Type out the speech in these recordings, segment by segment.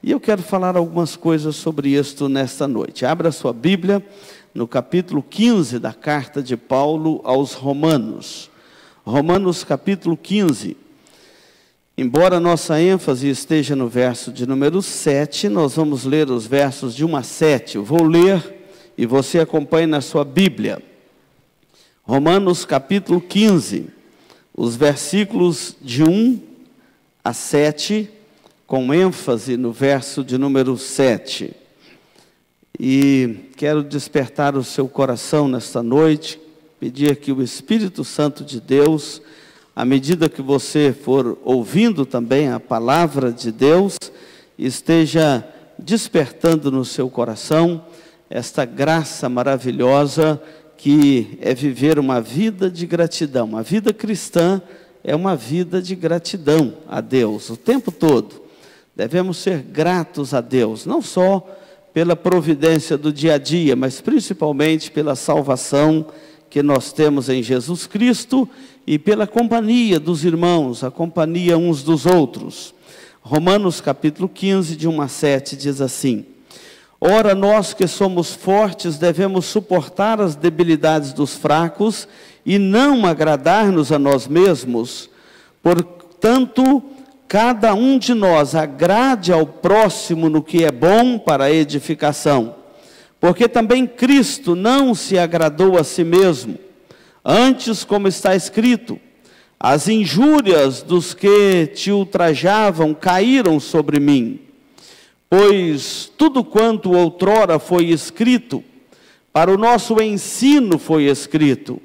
E eu quero falar algumas coisas sobre isto nesta noite. Abra sua Bíblia no capítulo 15 da carta de Paulo aos Romanos. Romanos capítulo 15. Embora nossa ênfase esteja no verso de número 7, nós vamos ler os versos de 1 a 7. Eu vou ler e você acompanhe na sua Bíblia. Romanos capítulo 15, os versículos de 1 a 7, com ênfase no verso de número 7. E quero despertar o seu coração nesta noite, pedir que o Espírito Santo de Deus, à medida que você for ouvindo também a palavra de Deus, esteja despertando no seu coração esta graça maravilhosa que é viver uma vida de gratidão. A vida cristã é uma vida de gratidão a Deus o tempo todo. Devemos ser gratos a Deus, não só pela providência do dia a dia, mas principalmente pela salvação que nós temos em Jesus Cristo e pela companhia dos irmãos, a companhia uns dos outros. Romanos capítulo 15, de 1 a 7, diz assim: Ora, nós que somos fortes devemos suportar as debilidades dos fracos e não agradar-nos a nós mesmos. Portanto, cada um de nós agrade ao próximo no que é bom para a edificação. Porque também Cristo não se agradou a si mesmo. Antes, como está escrito, as injúrias dos que te ultrajavam caíram sobre mim. Pois tudo quanto outrora foi escrito, para o nosso ensino foi escrito,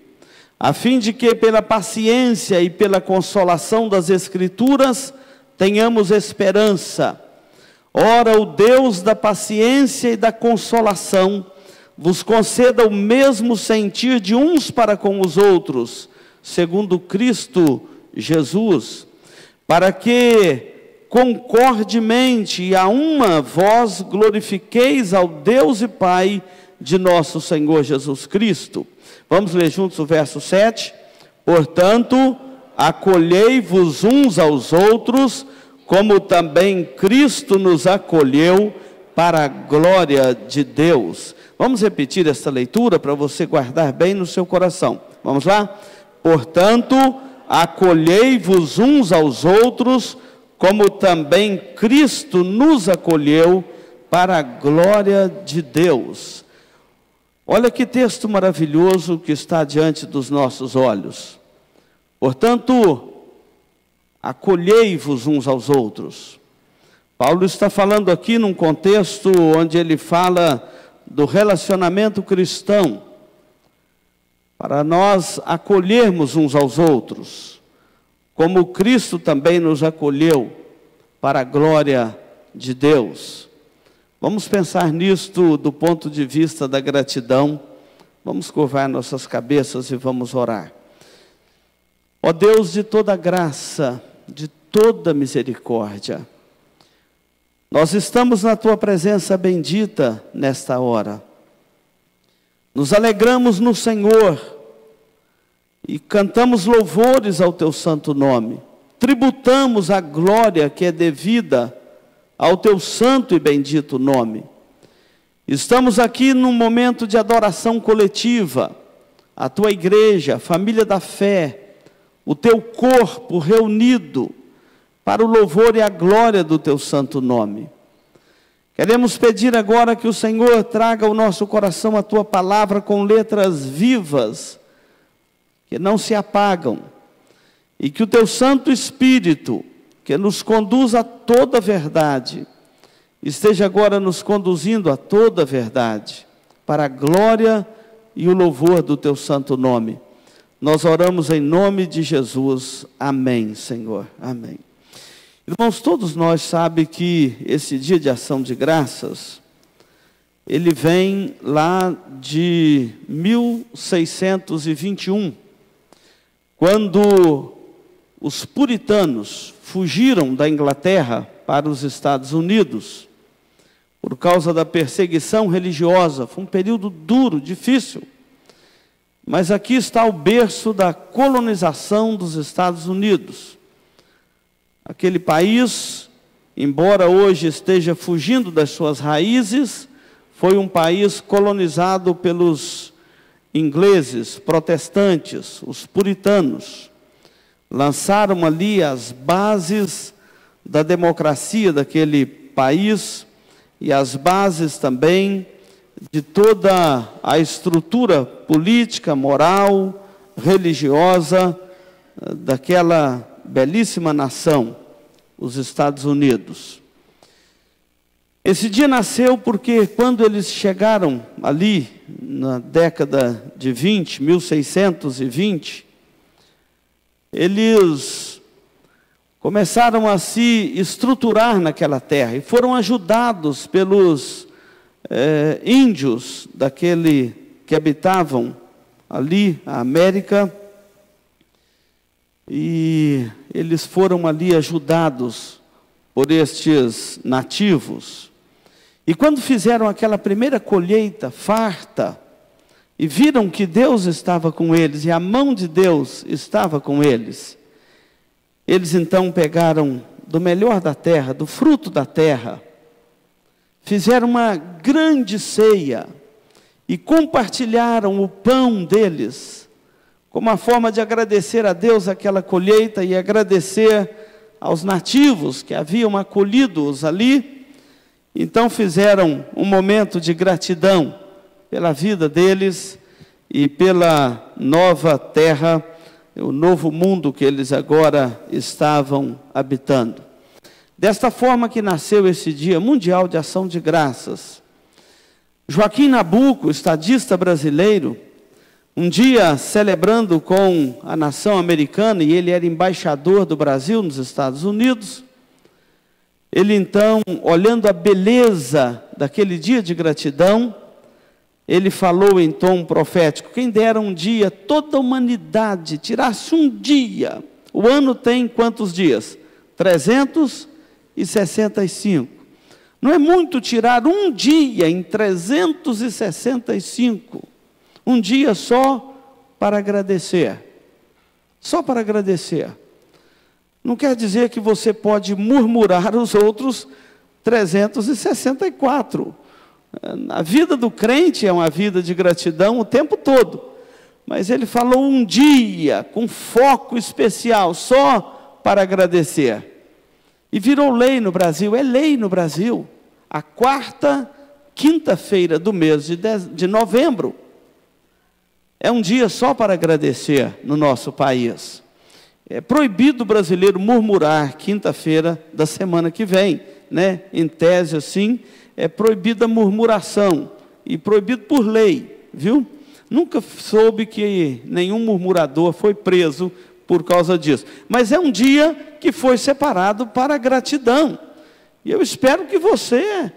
a fim de que pela paciência e pela consolação das Escrituras tenhamos esperança. Ora, o Deus da paciência e da consolação vos conceda o mesmo sentir de uns para com os outros, segundo Cristo Jesus, para que concordemente e a uma voz glorifiqueis ao Deus e Pai de nosso Senhor Jesus Cristo. Vamos ler juntos o verso 7. Portanto, acolhei-vos uns aos outros, como também Cristo nos acolheu para a glória de Deus. Vamos repetir esta leitura para você guardar bem no seu coração. Vamos lá? Portanto, acolhei-vos uns aos outros, como também Cristo nos acolheu para a glória de Deus. Olha que texto maravilhoso que está diante dos nossos olhos. Portanto, acolhei-vos uns aos outros. Paulo está falando aqui num contexto onde ele fala do relacionamento cristão, para nós acolhermos uns aos outros, como Cristo também nos acolheu para a glória de Deus. Vamos pensar nisto do ponto de vista da gratidão. Vamos curvar nossas cabeças e vamos orar. Ó Deus de toda graça, de toda misericórdia, nós estamos na Tua presença bendita nesta hora. Nos alegramos no Senhor e cantamos louvores ao Teu santo nome. Tributamos a glória que é devida ao Teu santo e bendito nome. Estamos aqui num momento de adoração coletiva. A Tua igreja, a família da fé, o Teu corpo reunido para o louvor e a glória do Teu santo nome. Queremos pedir agora que o Senhor traga ao nosso coração a Tua palavra com letras vivas, que não se apagam, e que o Teu Santo Espírito, que nos conduz a toda a verdade, esteja agora nos conduzindo a toda a verdade, para a glória e o louvor do Teu santo nome. Nós oramos em nome de Jesus. Amém, Senhor. Amém. Irmãos, todos nós sabem que esse dia de ação de graças, ele vem lá de 1621, quando os puritanos fugiram da Inglaterra para os Estados Unidos, por causa da perseguição religiosa. Foi um período duro, difícil. Mas aqui está o berço da colonização dos Estados Unidos. Aquele país embora hoje esteja fugindo das suas raízes, foi um país colonizado pelos ingleses, protestantes, os puritanos. Lançaram ali as bases da democracia daquele país e as bases também de toda a estrutura política, moral, religiosa daquela belíssima nação, os Estados Unidos. Esse dia nasceu porque quando eles chegaram ali, na década de 1620, eles começaram a se estruturar naquela terra e foram ajudados pelos índios que habitavam ali a América, e eles foram ali ajudados por estes nativos. E quando fizeram aquela primeira colheita farta, e viram que Deus estava com eles, e a mão de Deus estava com eles, eles então pegaram do melhor da terra, do fruto da terra, fizeram uma grande ceia, e compartilharam o pão deles, como uma forma de agradecer a Deus aquela colheita, e agradecer aos nativos que haviam acolhido-os ali. Então fizeram um momento de gratidão pela vida deles e pela nova terra, o novo mundo que eles agora estavam habitando. Desta forma que nasceu esse Dia Mundial de Ação de Graças. Joaquim Nabuco, estadista brasileiro, um dia celebrando com a nação americana, e ele era embaixador do Brasil nos Estados Unidos, ele então, olhando a beleza daquele dia de gratidão, ele falou em tom profético: quem dera um dia toda a humanidade tirasse um dia. O ano tem quantos dias? 365. Não é muito tirar um dia em 365. Um dia só para agradecer. Só para agradecer. Não quer dizer que você pode murmurar os outros 364. A vida do crente é uma vida de gratidão o tempo todo. Mas ele falou um dia, com foco especial, só para agradecer. E virou lei no Brasil, é lei no Brasil. A quarta quinta-feira do mês de novembro. É um dia só para agradecer no nosso país. É proibido o brasileiro murmurar quinta-feira da semana que vem, né? Em tese, assim, é proibida a murmuração, e proibido por lei, viu? Nunca soube que nenhum murmurador foi preso por causa disso. Mas é um dia que foi separado para a gratidão. E eu espero que você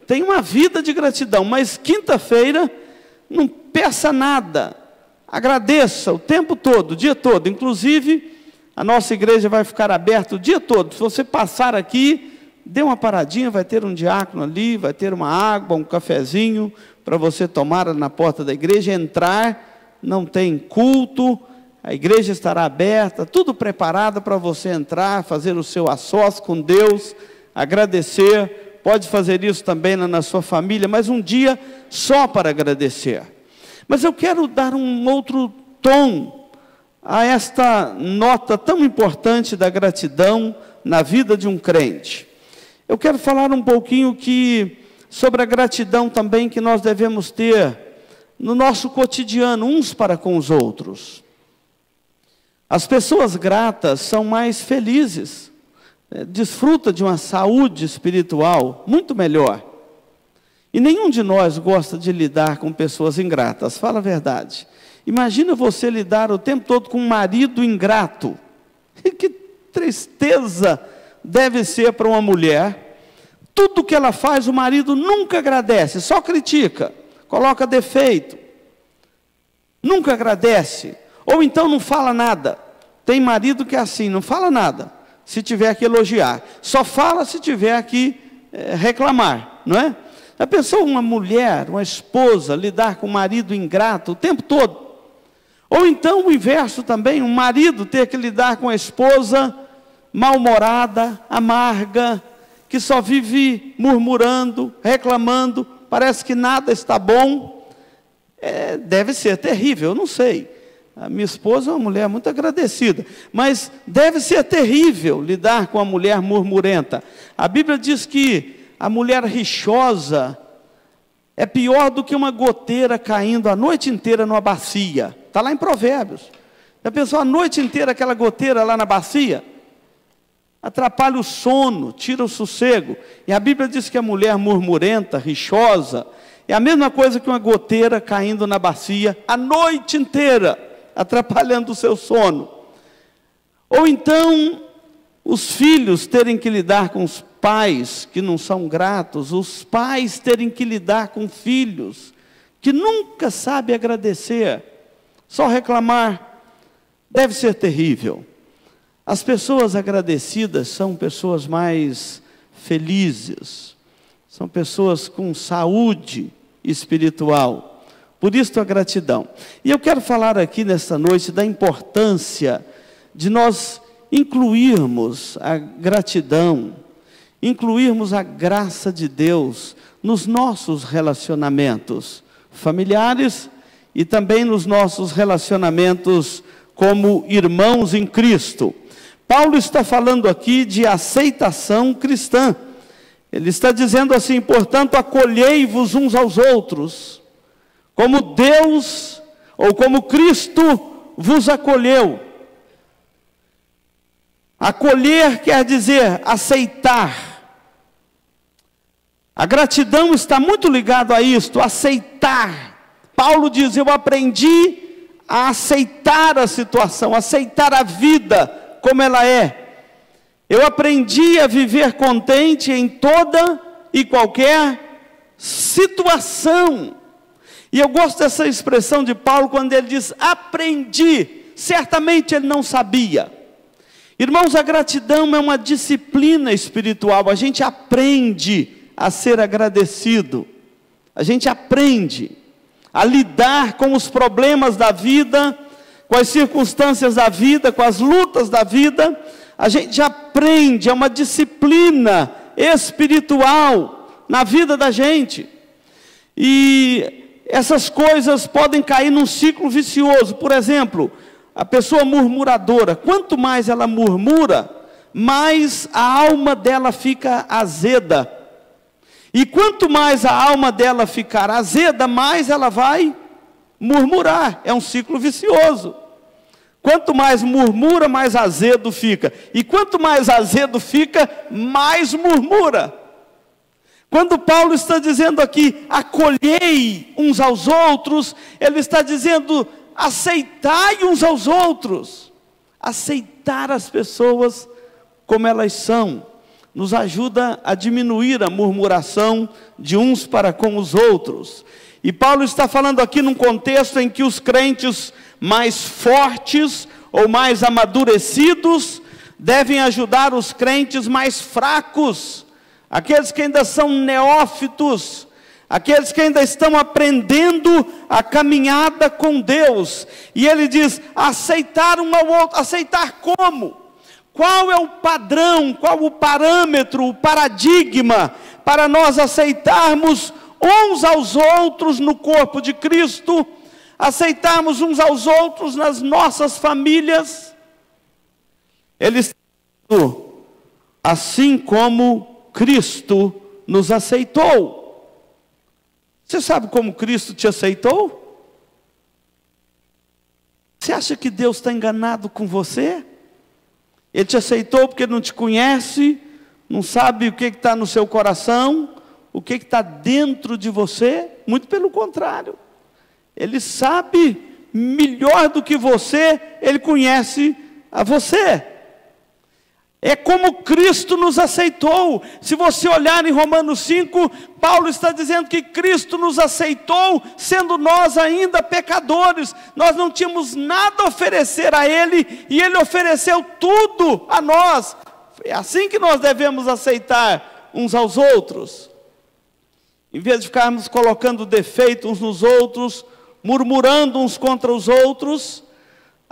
tenha uma vida de gratidão, mas quinta-feira não peça nada. Agradeça o tempo todo, o dia todo. Inclusive, a nossa igreja vai ficar aberta o dia todo. Se você passar aqui, dê uma paradinha, vai ter um diácono ali, vai ter uma água, um cafezinho, para você tomar na porta da igreja, entrar, não tem culto, a igreja estará aberta, tudo preparado para você entrar, fazer o seu a sós com Deus, agradecer. Pode fazer isso também na sua família, mas um dia só para agradecer. Mas eu quero dar um outro tom a esta nota tão importante da gratidão na vida de um crente. Eu quero falar um pouquinho sobre a gratidão também que nós devemos ter no nosso cotidiano, uns para com os outros. As pessoas gratas são mais felizes, desfrutam de uma saúde espiritual muito melhor. E nenhum de nós gosta de lidar com pessoas ingratas, fala a verdade. Imagina você lidar o tempo todo com um marido ingrato. Que tristeza deve ser para uma mulher. Tudo que ela faz, o marido nunca agradece, só critica, coloca defeito. Nunca agradece. Ou então não fala nada. Tem marido que é assim, não fala nada, se tiver que elogiar. Só fala se tiver que reclamar, não é? Já pensou uma mulher, uma esposa, lidar com um marido ingrato o tempo todo? Ou então o inverso também, um marido ter que lidar com a esposa mal-humorada, amarga, que só vive murmurando, reclamando, parece que nada está bom, deve ser terrível, eu não sei. A minha esposa é uma mulher muito agradecida, mas deve ser terrível lidar com a mulher murmurenta. A Bíblia diz que a mulher rixosa é pior do que uma goteira caindo a noite inteira numa bacia. Está lá em Provérbios. Já pensou a noite inteira aquela goteira lá na bacia? Atrapalha o sono, tira o sossego. E a Bíblia diz que a mulher murmurenta, rixosa, é a mesma coisa que uma goteira caindo na bacia a noite inteira, atrapalhando o seu sono. Ou então, os filhos terem que lidar com os pais que não são gratos, os pais terem que lidar com filhos que nunca sabem agradecer, só reclamar, deve ser terrível. As pessoas agradecidas são pessoas mais felizes, são pessoas com saúde espiritual. Por isso a gratidão. E eu quero falar aqui nesta noite da importância de nós incluirmos a gratidão, incluirmos a graça de Deus nos nossos relacionamentos familiares e também nos nossos relacionamentos como irmãos em Cristo. Paulo está falando aqui de aceitação cristã. Ele está dizendo assim: portanto, acolhei-vos uns aos outros, como Deus, ou como Cristo vos acolheu. Acolher quer dizer aceitar. A gratidão está muito ligada a isto, aceitar. Paulo diz: eu aprendi a aceitar a situação, aceitar a vida como ela é. Eu aprendi a viver contente em toda e qualquer situação. E eu gosto dessa expressão de Paulo quando ele diz aprendi. Certamente ele não sabia. Irmãos, a gratidão é uma disciplina espiritual. A gente aprende a ser agradecido. A gente aprende a lidar com os problemas da vida, com as circunstâncias da vida, com as lutas da vida. A gente aprende, é uma disciplina espiritual na vida da gente. E essas coisas podem cair num ciclo vicioso. Por exemplo, a pessoa murmuradora, quanto mais ela murmura, mais a alma dela fica azeda. E quanto mais a alma dela ficar azeda, mais ela vai murmurar. É um ciclo vicioso. Quanto mais murmura, mais azedo fica. E quanto mais azedo fica, mais murmura. Quando Paulo está dizendo aqui, acolhei uns aos outros, ele está dizendo, aceitai uns aos outros. Aceitar as pessoas como elas são nos ajuda a diminuir a murmuração de uns para com os outros. E Paulo está falando aqui num contexto em que os crentes mais fortes ou mais amadurecidos devem ajudar os crentes mais fracos, aqueles que ainda são neófitos, aqueles que ainda estão aprendendo a caminhada com Deus. E ele diz, aceitar um ao outro. Aceitar como? Qual é o padrão, qual o parâmetro, o paradigma para nós aceitarmos uns aos outros no corpo de Cristo, aceitarmos uns aos outros nas nossas famílias? Ele está dizendo, assim como Cristo nos aceitou. Você sabe como Cristo te aceitou? Você acha que Deus está enganado com você? Ele te aceitou porque não te conhece, não sabe o que está no seu coração, o que está dentro de você? Muito pelo contrário. Ele sabe melhor do que você, Ele conhece a você. É como Cristo nos aceitou. Se você olhar em Romanos 5, Paulo está dizendo que Cristo nos aceitou, sendo nós ainda pecadores. Nós não tínhamos nada a oferecer a Ele, e Ele ofereceu tudo a nós. É assim que nós devemos aceitar uns aos outros. Em vez de ficarmos colocando defeito uns nos outros, murmurando uns contra os outros,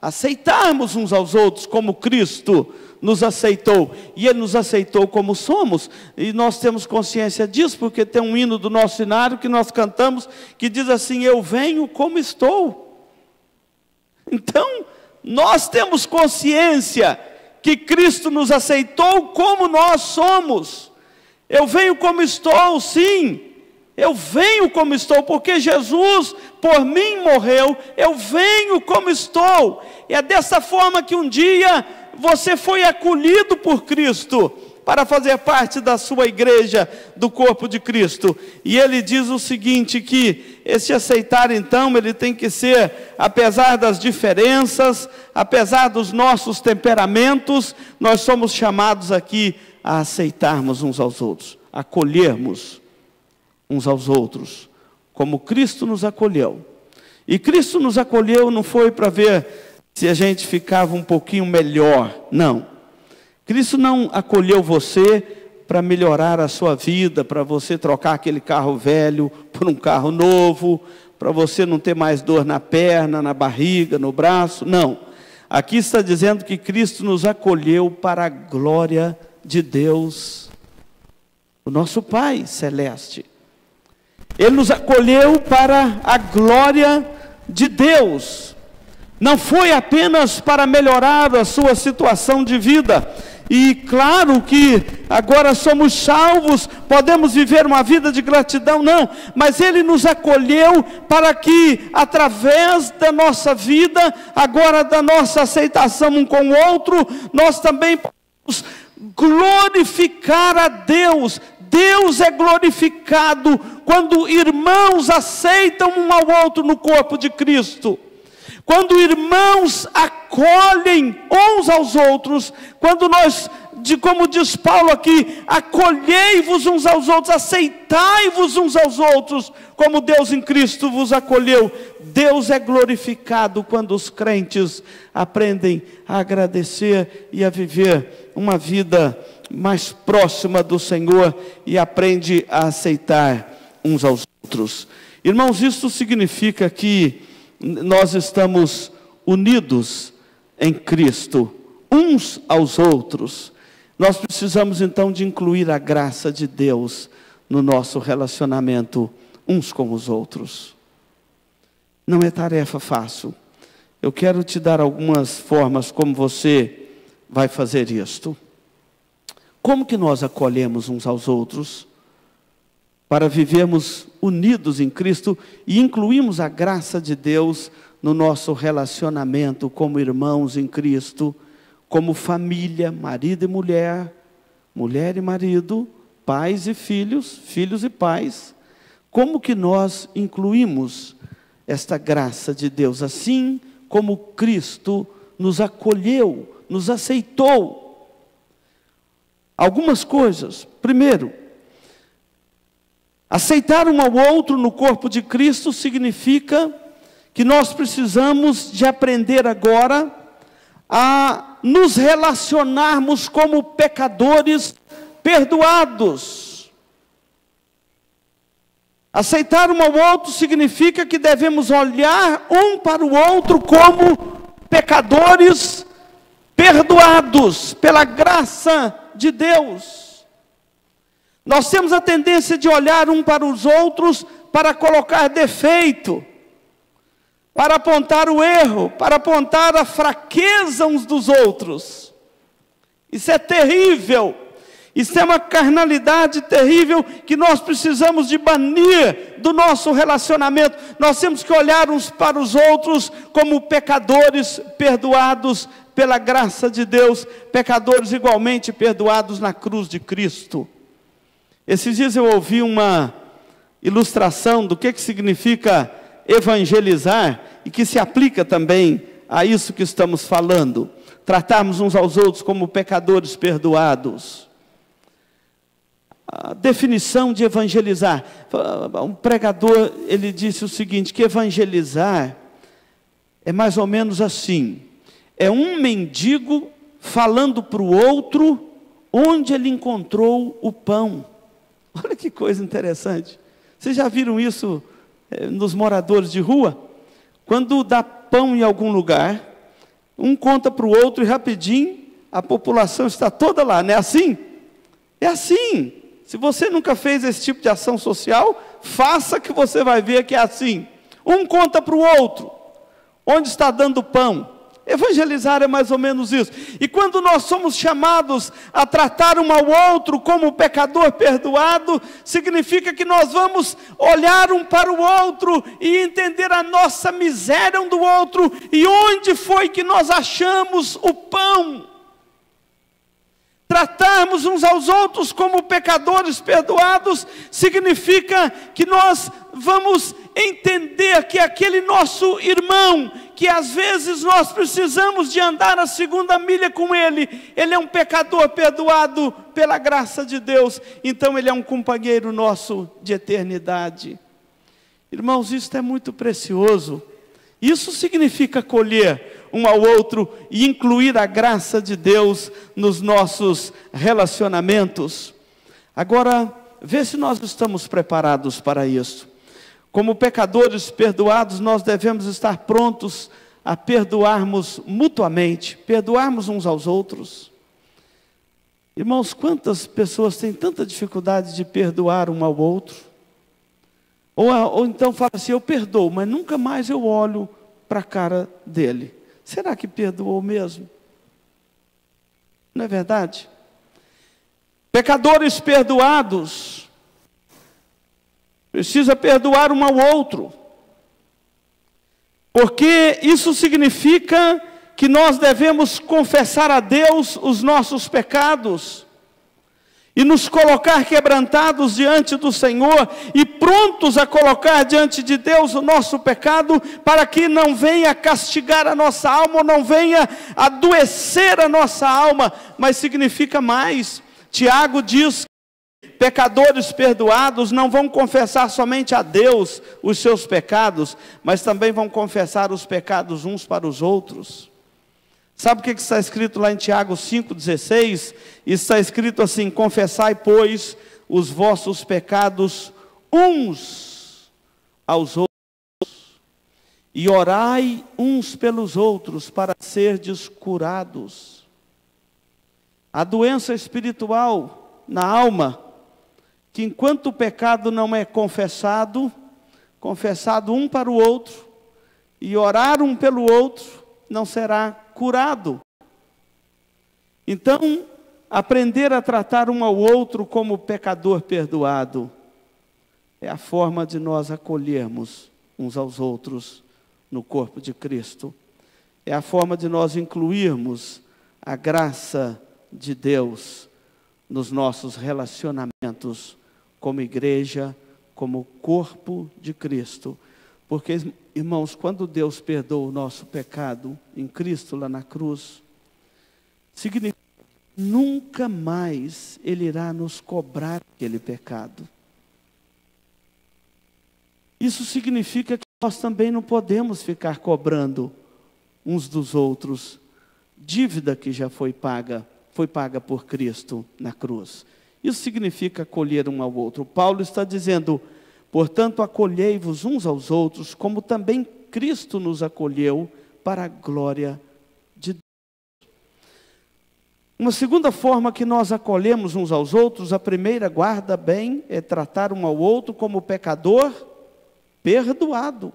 aceitarmos uns aos outros como Cristo nos aceitou, e Ele nos aceitou como somos, e nós temos consciência disso, porque tem um hino do nosso cenário que nós cantamos, que diz assim: eu venho como estou. Então, nós temos consciência que Cristo nos aceitou como nós somos. Eu venho como estou, sim, eu venho como estou, porque Jesus por mim morreu, eu venho como estou. E é dessa forma que um dia você foi acolhido por Cristo para fazer parte da sua igreja, do corpo de Cristo. E ele diz o seguinte, que esse aceitar então, ele tem que ser, apesar das diferenças, apesar dos nossos temperamentos, nós somos chamados aqui a aceitarmos uns aos outros, a acolhermos uns aos outros, como Cristo nos acolheu. E Cristo nos acolheu não foi para ver se a gente ficava um pouquinho melhor, não. Cristo não acolheu você para melhorar a sua vida, para você trocar aquele carro velho por um carro novo, para você não ter mais dor na perna, na barriga, no braço, não. Aqui está dizendo que Cristo nos acolheu para a glória de Deus, o nosso Pai celeste. Ele nos acolheu para a glória de Deus. Não foi apenas para melhorar a sua situação de vida. E claro que agora somos salvos, podemos viver uma vida de gratidão, não. Mas Ele nos acolheu para que, através da nossa vida, agora da nossa aceitação um com o outro, nós também podemos glorificar a Deus. Deus é glorificado quando irmãos aceitam um ao outro no corpo de Cristo. Quando irmãos acolhem uns aos outros, quando nós, como diz Paulo aqui, acolhei-vos uns aos outros, aceitai-vos uns aos outros, como Deus em Cristo vos acolheu. Deus é glorificado quando os crentes aprendem a agradecer e a viver uma vida mais próxima do Senhor e aprende a aceitar uns aos outros. Irmãos, isso significa que nós estamos unidos em Cristo, uns aos outros. Nós precisamos então de incluir a graça de Deus no nosso relacionamento uns com os outros. Não é tarefa fácil. Eu quero te dar algumas formas como você vai fazer isto. Como que nós acolhemos uns aos outros para vivermos unidos em Cristo e incluímos a graça de Deus no nosso relacionamento como irmãos em Cristo, como família, marido e mulher, mulher e marido, pais e filhos, filhos e pais? Como que nós incluímos esta graça de Deus, assim como Cristo nos acolheu, nos aceitou? Algumas coisas. Primeiro, aceitar um ao outro no corpo de Cristo significa que nós precisamos de aprender agora a nos relacionarmos como pecadores perdoados. Aceitar um ao outro significa que devemos olhar um para o outro como pecadores perdoados pela graça de Deus. Nós temos a tendência de olhar um para os outros para colocar defeito, para apontar o erro, para apontar a fraqueza uns dos outros. Isso é terrível. Isso é uma carnalidade terrível que nós precisamos de banir do nosso relacionamento. Nós temos que olhar uns para os outros como pecadores perdoados pela graça de Deus, pecadores igualmente perdoados na cruz de Cristo. Esses dias eu ouvi uma ilustração do que significa evangelizar e que se aplica também a isso que estamos falando. Tratarmos uns aos outros como pecadores perdoados. A definição de evangelizar. Um pregador, ele disse o seguinte, que evangelizar é mais ou menos assim. É um mendigo falando para o outro onde ele encontrou o pão. Olha que coisa interessante. Vocês já viram isso nos moradores de rua? Quando dá pão em algum lugar, um conta para o outro e rapidinho a população está toda lá, não é assim? É assim. Se você nunca fez esse tipo de ação social, faça que você vai ver que é assim. Um conta para o outro, onde está dando pão. Evangelizar é mais ou menos isso. E quando nós somos chamados a tratar um ao outro como pecador perdoado, significa que nós vamos olhar um para o outro e entender a nossa miséria um do outro, e onde foi que nós achamos o pão. Tratarmos uns aos outros como pecadores perdoados, significa que nós vamos entender que aquele nosso irmão, que às vezes nós precisamos de andar a segunda milha com ele é um pecador perdoado pela graça de Deus, então ele é um companheiro nosso de eternidade. Irmãos, isso é muito precioso. Isso significa acolher um ao outro e incluir a graça de Deus nos nossos relacionamentos. Agora, vê se nós estamos preparados para isso. Como pecadores perdoados, nós devemos estar prontos a perdoarmos mutuamente, perdoarmos uns aos outros. Irmãos, quantas pessoas têm tanta dificuldade de perdoar um ao outro? Ou então fala assim, eu perdoo, mas nunca mais eu olho para a cara dele. Será que perdoou mesmo? Não é verdade? Pecadores perdoados precisa perdoar um ao outro, porque isso significa que nós devemos confessar a Deus os nossos pecados e nos colocar quebrantados diante do Senhor e prontos a colocar diante de Deus o nosso pecado, para que não venha castigar a nossa alma, ou não venha adoecer a nossa alma. Mas significa mais. Tiago diz que pecadores perdoados não vão confessar somente a Deus os seus pecados, mas também vão confessar os pecados uns para os outros. Sabe o que está escrito lá em Tiago 5,16? Está escrito assim: confessai, pois, os vossos pecados uns aos outros, e orai uns pelos outros, para serdes curados. A doença espiritual na alma, que enquanto o pecado não é confessado um para o outro, e orar um pelo outro, não será curado. Então, aprender a tratar um ao outro como pecador perdoado é a forma de nós acolhermos uns aos outros no corpo de Cristo. É a forma de nós incluirmos a graça de Deus nos nossos relacionamentos como igreja, como corpo de Cristo. Porque, irmãos, quando Deus perdoa o nosso pecado em Cristo lá na cruz, significa que nunca mais Ele irá nos cobrar aquele pecado. Isso significa que nós também não podemos ficar cobrando uns dos outros dívida que já foi paga por Cristo na cruz. Isso significa acolher um ao outro. Paulo está dizendo: portanto, acolhei-vos uns aos outros, como também Cristo nos acolheu, para a glória de Deus. Uma segunda forma que nós acolhemos uns aos outros, a primeira, guarda bem, é tratar um ao outro como pecador perdoado.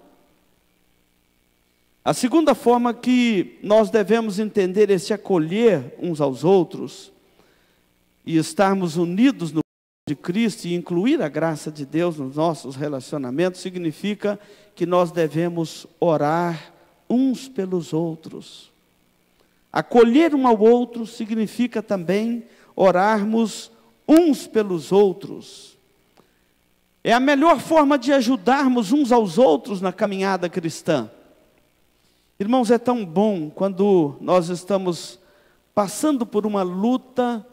A segunda forma que nós devemos entender esse acolher uns aos outros e estarmos unidos no de Cristo e incluir a graça de Deus nos nossos relacionamentos, significa que nós devemos orar uns pelos outros. Acolher um ao outro significa também orarmos uns pelos outros. É a melhor forma de ajudarmos uns aos outros na caminhada cristã. Irmãos, é tão bom quando nós estamos passando por uma luta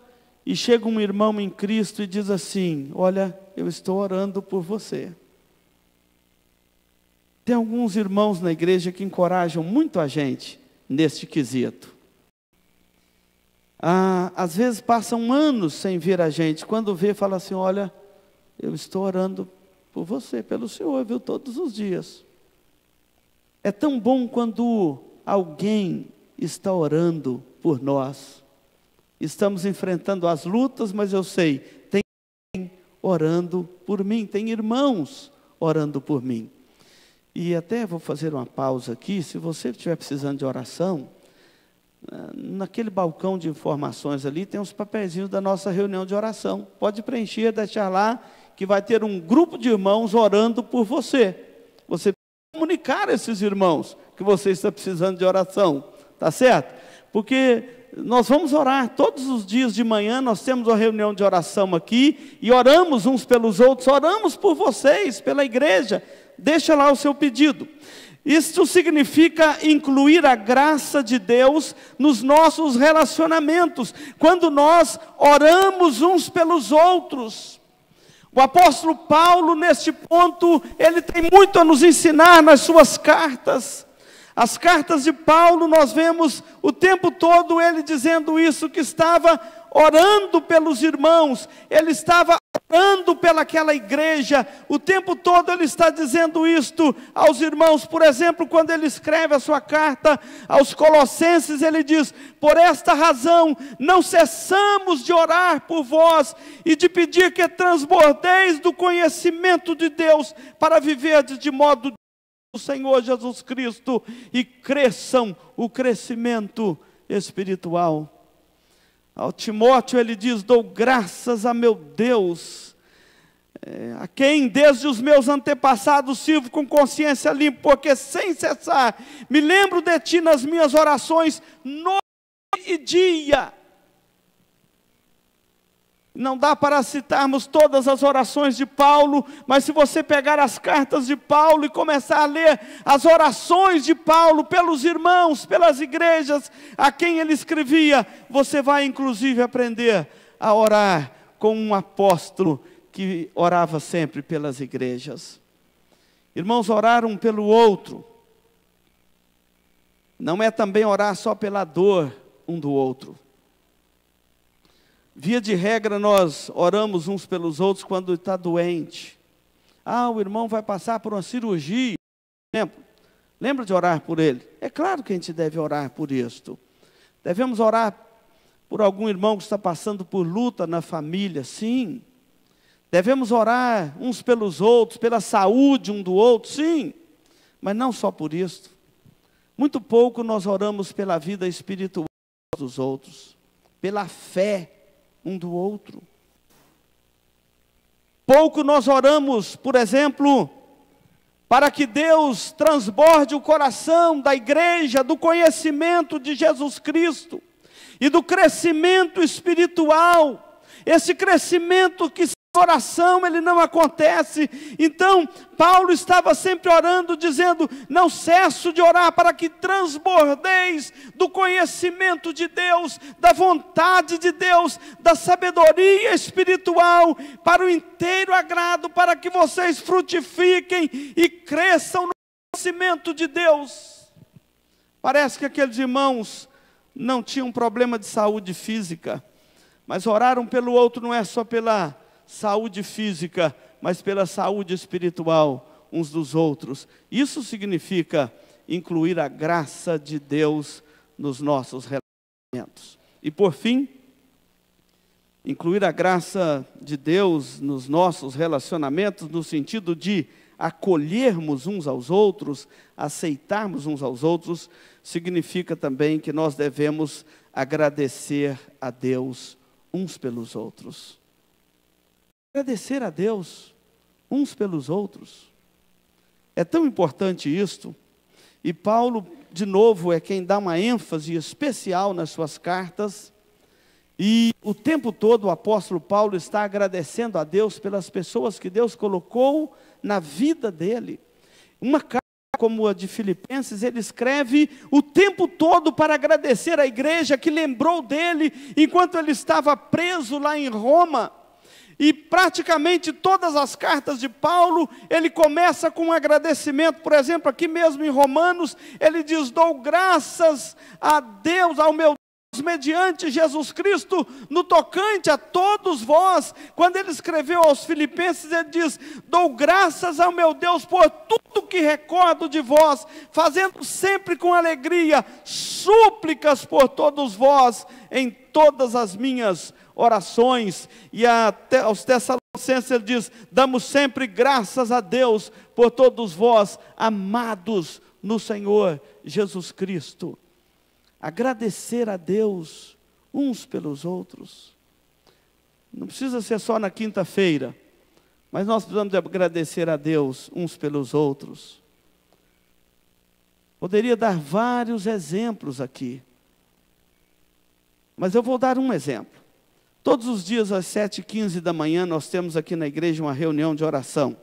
e chega um irmão em Cristo e diz assim: olha, eu estou orando por você. Tem alguns irmãos na igreja que encorajam muito a gente neste quesito. Às vezes passam anos sem ver a gente, quando vê, fala assim: olha, eu estou orando por você, pelo Senhor, viu, todos os dias. É tão bom quando alguém está orando por nós. Estamos enfrentando as lutas, mas eu sei, tem orando por mim, tem irmãos orando por mim. E até vou fazer uma pausa aqui, se você estiver precisando de oração, naquele balcão de informações ali, tem uns papeizinhos da nossa reunião de oração. Pode preencher, deixar lá, que vai ter um grupo de irmãos orando por você. Você precisa comunicar a esses irmãos que você está precisando de oração, tá certo? Porque nós vamos orar todos os dias de manhã, nós temos uma reunião de oração aqui, e oramos uns pelos outros, oramos por vocês, pela igreja. Deixa lá o seu pedido. Isto significa incluir a graça de Deus nos nossos relacionamentos, quando nós oramos uns pelos outros. O apóstolo Paulo, neste ponto, ele tem muito a nos ensinar nas suas cartas. As cartas de Paulo, nós vemos o tempo todo ele dizendo isso, que estava orando pelos irmãos, ele estava orando pelaquela igreja, o tempo todo ele está dizendo isto aos irmãos. Por exemplo, quando ele escreve a sua carta aos Colossenses, ele diz: por esta razão não cessamos de orar por vós e de pedir que transbordeis do conhecimento de Deus, para viverdes de modo do Senhor Jesus Cristo e cresçam o crescimento espiritual. Ao Timóteo ele diz: dou graças a meu Deus, a quem desde os meus antepassados sirvo com consciência limpa, porque sem cessar me lembro de ti nas minhas orações, noite e dia. Não dá para citarmos todas as orações de Paulo, mas se você pegar as cartas de Paulo e começar a ler as orações de Paulo pelos irmãos, pelas igrejas a quem ele escrevia, você vai inclusive aprender a orar como um apóstolo que orava sempre pelas igrejas. Irmãos, orar um pelo outro não é também orar só pela dor um do outro. Via de regra, nós oramos uns pelos outros quando está doente. O irmão vai passar por uma cirurgia, por exemplo. Lembra de orar por ele? É claro que a gente deve orar por isto. Devemos orar por algum irmão que está passando por luta na família, sim. Devemos orar uns pelos outros, pela saúde um do outro, sim. Mas não só por isto. Muito pouco nós oramos pela vida espiritual dos outros, pela fé um do outro. Pouco nós oramos, por exemplo, para que Deus transborde o coração da igreja do conhecimento de Jesus Cristo e do crescimento espiritual. Esse crescimento que sem oração ele não acontece. Então Paulo estava sempre orando, dizendo: não cesso de orar para que transbordeis do conhecimento de Deus, da vontade de Deus, da sabedoria espiritual, para o inteiro agrado, para que vocês frutifiquem e cresçam no conhecimento de Deus. Parece que aqueles irmãos não tinham problema de saúde física, mas oraram pelo outro não é só pela saúde física, mas pela saúde espiritual uns dos outros. Isso significa incluir a graça de Deus nos nossos relacionamentos. E por fim, incluir a graça de Deus nos nossos relacionamentos, no sentido de acolhermos uns aos outros, aceitarmos uns aos outros, significa também que nós devemos agradecer a Deus uns pelos outros. Agradecer a Deus uns pelos outros. É tão importante isto. E Paulo, de novo, é quem dá uma ênfase especial nas suas cartas. E o tempo todo o apóstolo Paulo está agradecendo a Deus pelas pessoas que Deus colocou na vida dele. Uma carta como a de Filipenses, ele escreve o tempo todo para agradecer a igreja que lembrou dele enquanto ele estava preso lá em Roma. E praticamente todas as cartas de Paulo, ele começa com um agradecimento. Por exemplo, aqui mesmo em Romanos, ele diz: dou graças a Deus, ao meu mediante Jesus Cristo, no tocante a todos vós. Quando ele escreveu aos Filipenses, ele diz: dou graças ao meu Deus por tudo que recordo de vós, fazendo sempre com alegria súplicas por todos vós, em todas as minhas orações. E aos Tessalonicenses ele diz: damos sempre graças a Deus por todos vós, amados no Senhor Jesus Cristo. Agradecer a Deus uns pelos outros. Não precisa ser só na quinta-feira, mas nós precisamos agradecer a Deus uns pelos outros. Poderia dar vários exemplos aqui, mas eu vou dar um exemplo. Todos os dias às 7h15 da manhã nós temos aqui na igreja uma reunião de oração.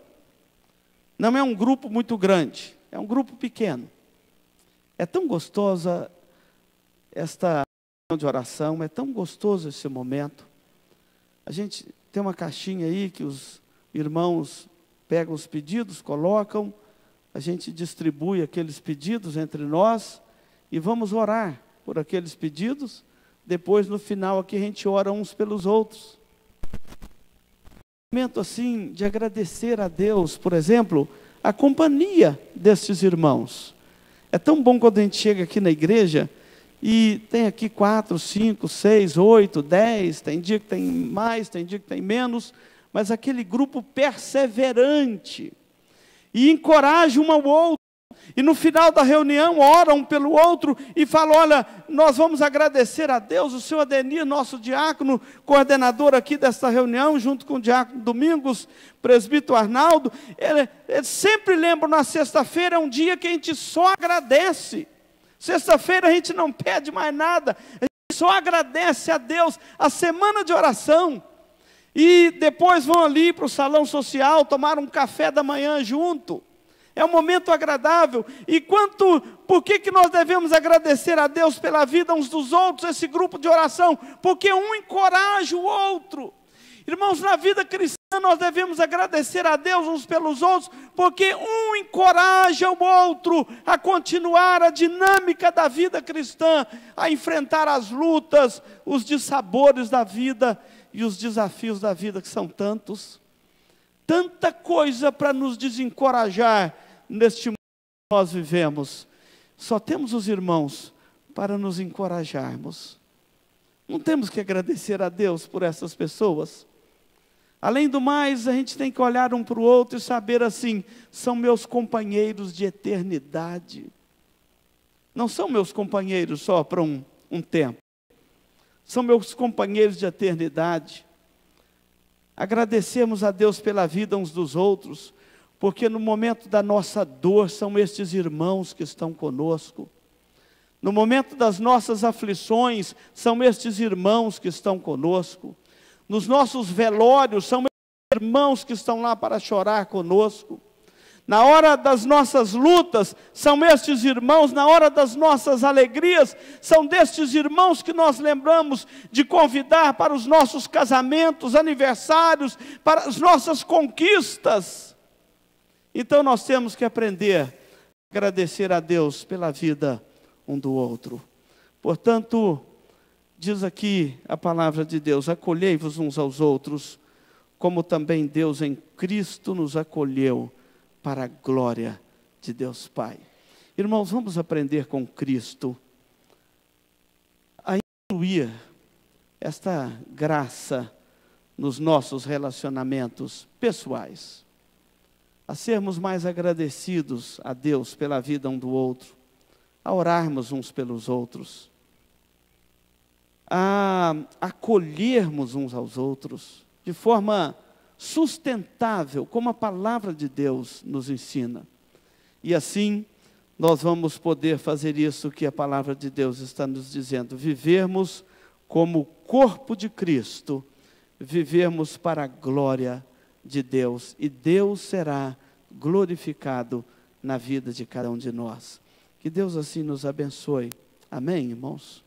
Não é um grupo muito grande, é um grupo pequeno. É tão gostosa esta reunião de oração, é tão gostoso esse momento. A gente tem uma caixinha aí que os irmãos pegam os pedidos, colocam, a gente distribui aqueles pedidos entre nós e vamos orar por aqueles pedidos. Depois, no final aqui, a gente ora uns pelos outros. Um momento assim de agradecer a Deus, por exemplo, a companhia destes irmãos. É tão bom quando a gente chega aqui na igreja e tem aqui 4, 5, 6, 8, 10, tem dia que tem mais, tem dia que tem menos, mas aquele grupo perseverante, e encoraja um ao outro, e no final da reunião ora um pelo outro, e fala: olha, nós vamos agradecer a Deus. O seu Adenir, nosso diácono, coordenador aqui desta reunião, junto com o diácono Domingos, presbítero Arnaldo, ele sempre lembra, na sexta-feira é um dia que a gente só agradece. Sexta-feira a gente não pede mais nada, a gente só agradece a Deus, a semana de oração. E depois vão ali para o salão social, tomar um café da manhã junto. É um momento agradável. E por que nós devemos agradecer a Deus pela vida uns dos outros, esse grupo de oração? Porque um encoraja o outro. Irmãos, na vida cristã nós devemos agradecer a Deus uns pelos outros, porque um encoraja o outro a continuar a dinâmica da vida cristã, a enfrentar as lutas, os dissabores da vida e os desafios da vida, que são tantos. Tanta coisa para nos desencorajar neste mundo que nós vivemos. Só temos os irmãos para nos encorajarmos. Não temos que agradecer a Deus por essas pessoas? Além do mais, a gente tem que olhar um para o outro e saber assim: são meus companheiros de eternidade. Não são meus companheiros só para um tempo. São meus companheiros de eternidade. Agradecemos a Deus pela vida uns dos outros, porque no momento da nossa dor são estes irmãos que estão conosco. No momento das nossas aflições são estes irmãos que estão conosco. Nos nossos velórios são estes irmãos que estão lá para chorar conosco. Na hora das nossas lutas, são estes irmãos. Na hora das nossas alegrias, são destes irmãos que nós lembramos de convidar para os nossos casamentos, aniversários, para as nossas conquistas. Então nós temos que aprender a agradecer a Deus pela vida um do outro. Portanto, diz aqui a palavra de Deus: acolhei-vos uns aos outros, como também Deus em Cristo nos acolheu, para a glória de Deus Pai. Irmãos, vamos aprender com Cristo a incluir esta graça nos nossos relacionamentos pessoais, a sermos mais agradecidos a Deus pela vida um do outro, a orarmos uns pelos outros, a acolhermos uns aos outros de forma sustentável, como a palavra de Deus nos ensina. E assim, nós vamos poder fazer isso que a palavra de Deus está nos dizendo: vivermos como corpo de Cristo, vivermos para a glória de Deus, e Deus será glorificado na vida de cada um de nós. Que Deus assim nos abençoe. Amém, irmãos?